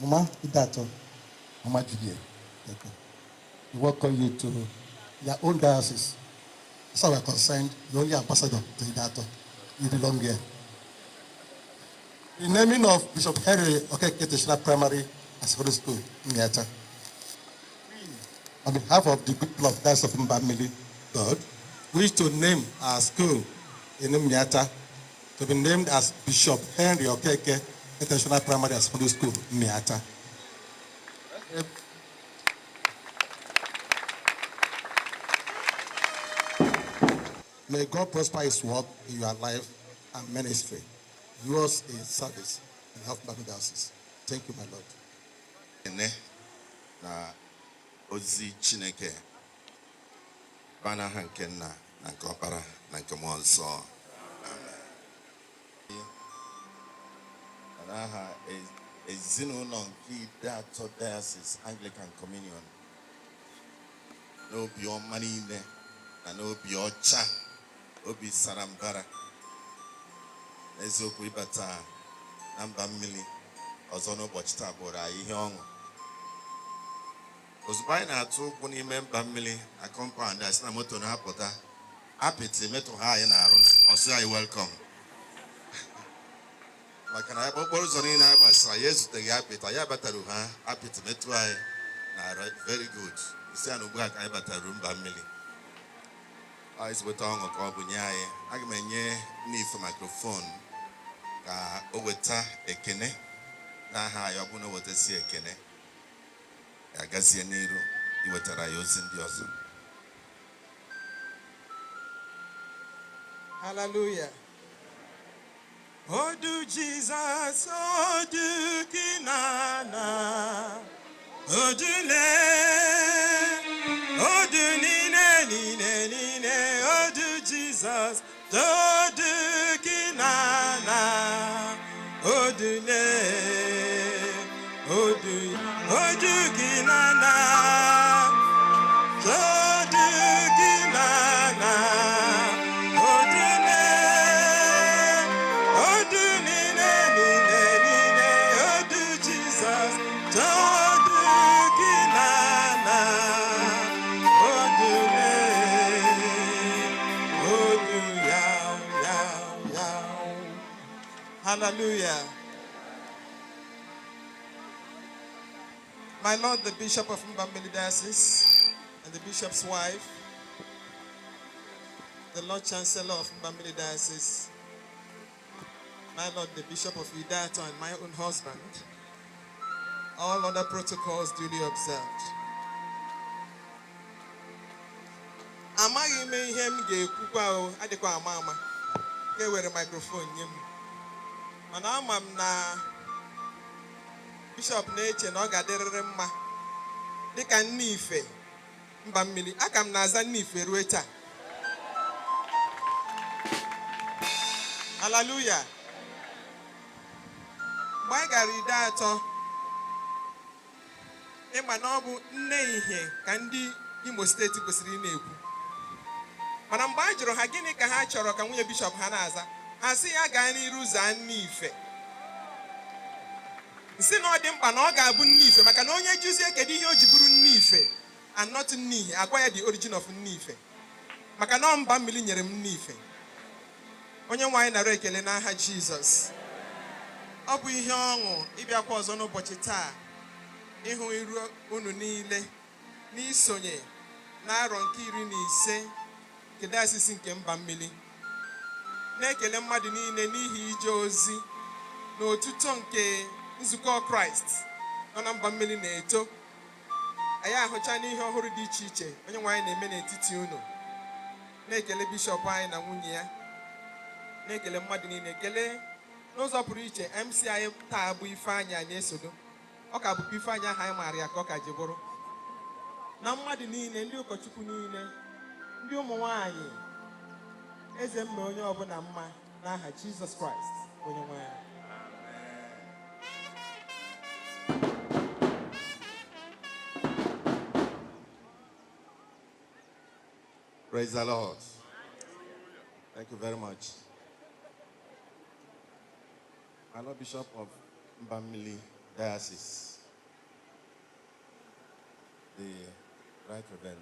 Mama, Idato, Mama Julia, we welcome you to your own diocese. As far as we're concerned, you're only ambassador to Idato. You belong here. The naming of Bishop Henry Okeke National Primary and Secondary School in Miata. On behalf of the people of Diocese of Mbamili, God, we wish to name our school in Miata to be named as Bishop Henry Okeke International Primary and Secondary School, Miata. May God prosper His work in your life and ministry. Yours is service and help Bible diocese. Thank you, my Lord. Na ozi Chineke bana hankenna na nkopara na nkemonso. Aha ezinụlọ nke Idato Diocese Anglican Communion n'obi ọma niile na n'obi ọcha obi sarambara eziokwu ịbata na Mbamili ọzọ n'ụbọchị taa bụrụ anyị ihe ọṅụ ozugbo anyị na-atụ ụkwụ n'ime Mbamili na compound asị na moto na-apụta apịtị metụ ha anyị na-arụ ọsị anyị welcome. Maka na okporo ụzọ niile anyị gbasara ya ezuteghị apịta ya batara ha apịtị metụ anyị na very good isi na ugbu a ka anyị batara Mbamili anyị ezigbote ọṅụ ka ọ bụ nye anyị. Aga m enye n'ife mikrofon ka o weta ekene n'aha anyị ọ bụ na o wetasi ekene ya gazie n'iru iwetara ya ozi ndị ọzọ. Hallelujah. Odu Jesus, Odu Kinana, Odule, Odu Nine, Odu Jesus, Odu Kinana, Odule, Odu Kinana, Odu Kinana. Hallelujah. My Lord, the Bishop of Mbamili Diocese and the Bishop's wife, the Lord Chancellor of Mbamili Diocese, my Lord, the Bishop of Idato and my own husband, all other protocols duly observed. Amaghị m ihe m ga-ekwukwa o adịkwa ama ka ewere microphone nye m. Mana ama m na Bishop na-eche na ọ ga-adịrịrị mma dịka nne ife Mbamili. Aka m na-aza nne ife ruo taa. Hallelujah. Mgbe anyị gara Idato, ịma na ọ bụ nne ihe ka ndị Imo steeti kwesịrị na-ekwu. Mana mgbe anyị jụrụ ha gịnị ka ha chọrọ ka nwunye Bishop ha na-aza, ha sị ya gaa n'iru zaa nne ife. Nsị na ọ dị mkpa na ọ ga-abụ nne ife maka na onye juzie kedu ihe o ji bụrụ nne ife and not nne ihe, agwa ya the origin of nne ife. Maka na Mbamili nyere m nne ife. Onye nwe anyị nara ekele n'aha Jizọs. Ọ bụ ihe ọṅụ ịbịakwa ọzọ n'ụbọchị taa ịhụ iru unu niile n'isonye n'arọ nke 15 nke Diocese nke Mbamili. Na-ekele mmadụ niile n'ihi ije ozi n'otuto nke nzukọ Kraịst nọ na Mbamili na-eto. Anyị ahụcha n'ihe ọhụrụ dị iche iche onye nwe anyị na-eme n'etiti unu. Na-ekele Bishop anyị na nwunye ya. Na-ekele mmadụ niile, ekele N'ụzọ pụrụ iche, MC anyị taa bụ Ifeanyị anyị esodo. Ọ ka bụkwa Ifeanyị ahụ anyị maara ya ka ọ ka ji bụrụ. Na mmadụ niile, ndị ụkọchukwu niile, ndị ụmụ nwanyị, eze mma onye ọbụla mma n'aha Jizọs Kraịst onye nwe anyị. Praise the Lord. Thank you very much. I'm not Bishop of Mbamili Diocese, the Rt Rev Henry.